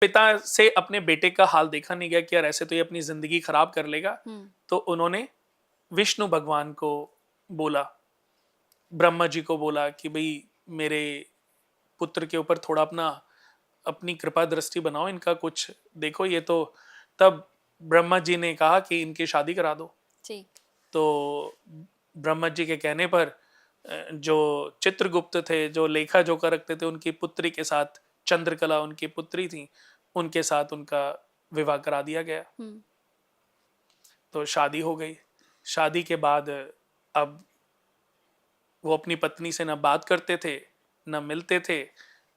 पिता से अपने बेटे का हाल देखा नहीं गया कि यार ऐसे तो ये अपनी जिंदगी खराब कर लेगा। तो उन्होंने विष्णु भगवान को बोला, ब्रह्मा जी को बोला कि भाई मेरे पुत्र के ऊपर थोड़ा अपनी कृपा दृष्टि बनाओ, इनका कुछ देखो। ये तो तब ब्रह्मा जी ने कहा कि इनकी शादी करा दो। ठीक। तो ब्रह्मा जी के कहने पर जो चित्रगुप्त थे, जो लेखा जोखा रखते थे, उनकी पुत्री के साथ, चंद्रकला उनकी पुत्री थी, उनके साथ उनका विवाह करा दिया गया। तो शादी हो गई। शादी के बाद अब वो अपनी पत्नी से ना बात करते थे, ना मिलते थे,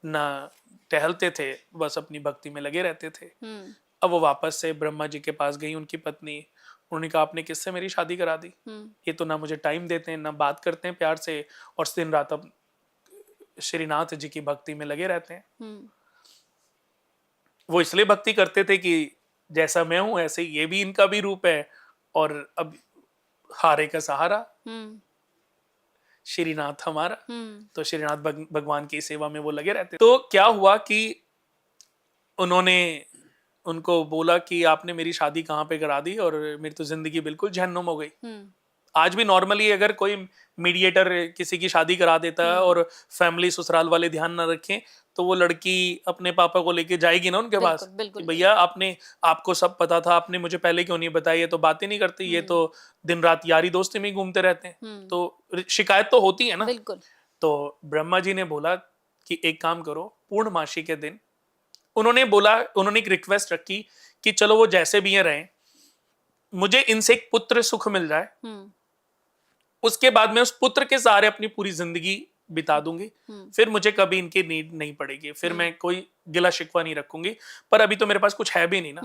ना टहलते थे, बस अपनी भक्ति में लगे रहते थे। अब वो वापस से ब्रह्मा जी के पास गई उनकी पत्नी। उन्होंने कहा आपने किससे मेरी शादी करा दी? ये तो ना मुझे टाइम देते हैं, ना बात करते हैं प्यार से, और दिन रात अब श्रीनाथ जी की भक्ति में लगे रहते हैं। वो इसलिए भक्ति करते थे कि जैसा मैं हूं ऐसे ये भी इनका भी रूप है, और अब हारे का सहारा श्रीनाथ हमारा। तो श्रीनाथ भगवान की सेवा में वो लगे रहते। तो क्या हुआ कि उन्होंने उनको बोला कि आपने मेरी शादी कहाँ पे करा दी, और मेरी तो जिंदगी बिल्कुल जहन्नुम हो गई। आज भी नॉर्मली अगर कोई मीडिएटर किसी की शादी करा देता है और फैमिली ससुराल वाले ध्यान ना रखें, तो वो लड़की अपने पापा को लेके जाएगी ना उनके पास कि भैया आपको सब पता था, आपने मुझे पहले क्यों नहीं बताया? ये तो बातें नहीं करती, ये तो दिन रात यारी दोस्ती में घूमते रहते हैं। तो शिकायत तो होती है ना। तो ब्रह्मा जी ने बोला कि एक काम करो, पूर्णमासी के दिन उन्होंने एक रिक्वेस्ट रखी कि चलो वो जैसे भी रहें, मुझे इनसे एक पुत्र सुख मिल जाए, उसके बाद मैं उस पुत्र के सहारे अपनी पूरी जिंदगी बिता दूंगी, फिर मुझे कभी इनकी नीड नहीं पड़ेगी, फिर मैं कोई गिला शिकवा नहीं रखूंगी, पर अभी तो मेरे पास कुछ है भी नहीं ना।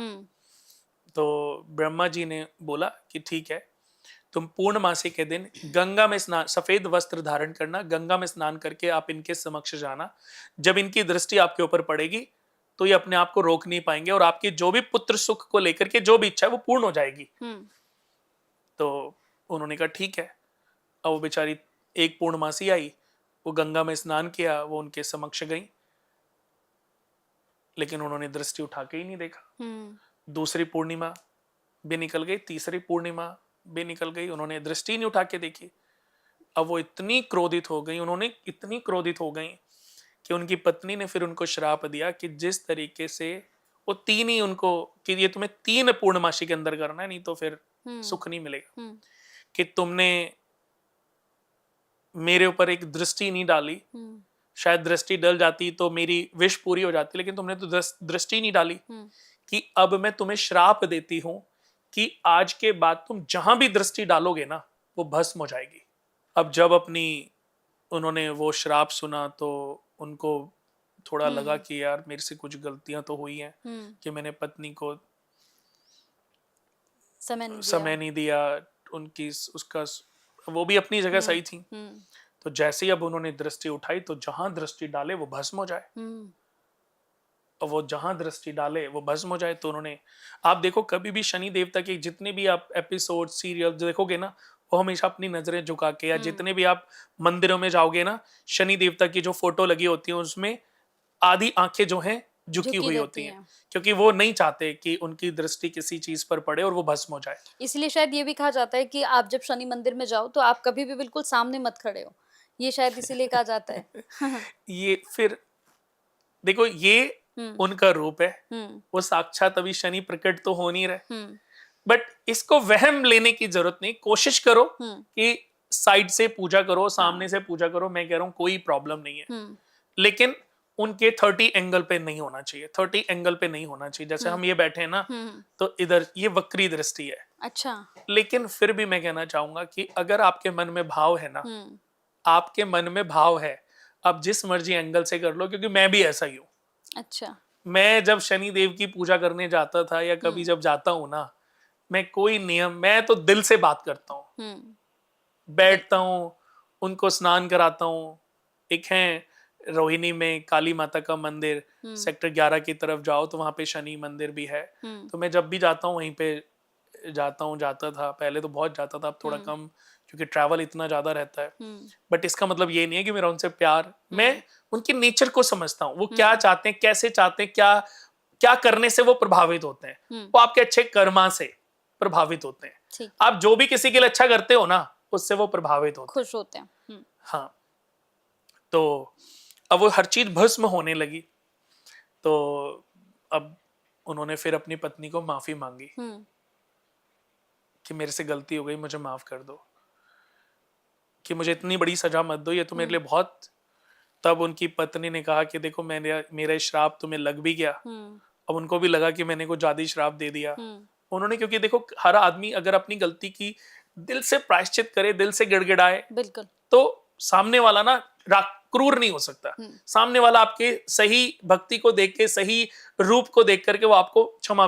तो ब्रह्मा जी ने बोला कि ठीक है, तुम पूर्णमासी के दिन गंगा में स्नान, सफेद वस्त्र धारण करना, गंगा में स्नान करके आप इनके समक्ष जाना। जब इनकी दृष्टि आपके ऊपर पड़ेगी तो ये अपने आप को रोक नहीं पाएंगे, और आपकी जो भी पुत्र सुख को लेकर के जो भी इच्छा है वो पूर्ण हो जाएगी। तो उन्होंने कहा ठीक है। अब वो बेचारी एक पूर्णमासी आई, वो गंगा में स्नान किया, वो उनके समक्ष गई, लेकिन उन्होंने दृष्टि उठा के ही नहीं देखा। दूसरी पूर्णिमा भी निकल गई, तीसरी पूर्णिमा भी निकल गई, उन्होंने दृष्टि नहीं उठा के देखी। अब वो इतनी क्रोधित हो गई कि उनकी पत्नी ने फिर उनको श्राप दिया कि जिस तरीके से वो तीन ही उनको, कि ये तुम्हें 3 पूर्णमासी के अंदर करना है, नहीं तो फिर सुख नहीं मिलेगा। कि तुमने मेरे ऊपर एक दृष्टि नहीं डाली, शायद दृष्टि डल जाती तो मेरी विश पूरी हो जाती, लेकिन तुमने तो दृष्टि नहीं डाली। कि अब मैं तुम्हें श्राप देती हूं कि आज के बाद तुम जहां भी दृष्टि डालोगे ना, वो भस्म हो जाएगी। अब जब उन्होंने वो श्राप सुना तो उनको थोड़ा लगा कि यार मेरे से कुछ गलतियां तो हुई हैं, कि मैंने पत्नी को समय नहीं दिया, उनकी उसका वो भी अपनी जगह सही थी। तो जैसे ही अब उन्होंने दृष्टि उठाई तो जहां दृष्टि डाले वो भस्म हो जाए, और वो जहां दृष्टि डाले वो भस्म हो जाए। तो उन्होंने, आप देखो कभी भी शनि देवता के जितने भी आप एपिसोड सीरियल देखोगे ना, वो हमेशा अपनी नजरें झुका के, या जितने भी आप मंदिरों में जाओगे ना, शनि देवता की जो फोटो लगी होती है उसमें आधी आंखें जो हैं झुकी हुई होती हैं, क्योंकि वो नहीं चाहते कि उनकी दृष्टि किसी चीज पर पड़े और वो भस्म हो जाए। इसलिए शायद ये भी कहा जाता है कि आप जब शनि मंदिर में जाओ तो आप कभी भी बिल्कुल सामने मत खड़े हो, ये शायद इसीलिए कहा जाता है। ये फिर देखो, ये उनका रूप है, वो साक्षात अभी शनि प्रकट तो हो नहीं रहे, बट इसको वहम लेने की जरूरत नहीं। कोशिश करो कि साइड से पूजा करो, सामने से पूजा करो, मैं कह रहा हूं कोई प्रॉब्लम नहीं है, लेकिन उनके 30 एंगल पे नहीं होना चाहिए, 30 एंगल पे नहीं होना चाहिए। जैसे हम ये बैठे हैं ना, तो इधर ये वक्री दृष्टि है। अच्छा। लेकिन फिर भी मैं कहना चाहूंगा कि अगर आपके मन में भाव है ना, आपके मन में भाव है, आप जिस मर्जी एंगल से कर लो, क्योंकि मैं भी ऐसा ही हूं। अच्छा। मैं जब शनि देव की पूजा करने जाता था, या कभी जब जाता हूं ना, मैं कोई नियम, मैं तो दिल से बात करता हूं, बैठता हूं, उनको स्नान कराता हूं। एक है रोहिणी में काली माता का मंदिर, सेक्टर 11 की तरफ जाओ तो वहां पे शनि मंदिर भी है। तो मैं जब भी जाता हूँ वहीं पे जाता था पहले, तो बहुत जाता था, अब थोड़ा कम, क्योंकि ट्रैवल इतना ज्यादा रहता है। बट इसका मतलब ये नहीं है कि मेरा उनसे प्यार, मैं उनके नेचर को समझता हूँ, वो क्या चाहते हैं, कैसे चाहते हैं, क्या क्या करने से वो प्रभावित होते हैं, वो आपके अच्छे कर्मा से प्रभावित होते हैं। ठीक, आप जो भी किसी के लिए अच्छा करते हो ना, उससे वो प्रभावित होते हैं। खुश होते हैं। हाँ, तो अब वो हर चीज भस्म होने लगी। तो अब उन्होंने फिर अपनी पत्नी को माफी मांगी कि मेरे से गलती हो गई, मुझे माफ कर दो, कि मुझे इतनी बड़ी सजा मत दो, ये तो मेरे लिए बहुत। तब उनकी पत्नी ने कहा कि देखो, मेरा श्राप तुम्हें लग भी गया। अब उनको भी लगा कि मैंने कोई जादुई श्राप दे दिया। उन्होंने, क्योंकि देखो हर आदमी अगर अपनी गलती की दिल से प्रायश्चित करे, दिल से गिड़गिड़ाए, बिल्कुल, तो सामने वाला ना क्रूर नहीं हो सकता। सामने वाला आपके सही भक्ति को देख के, सही रूप को देख करके वो आपको क्षमा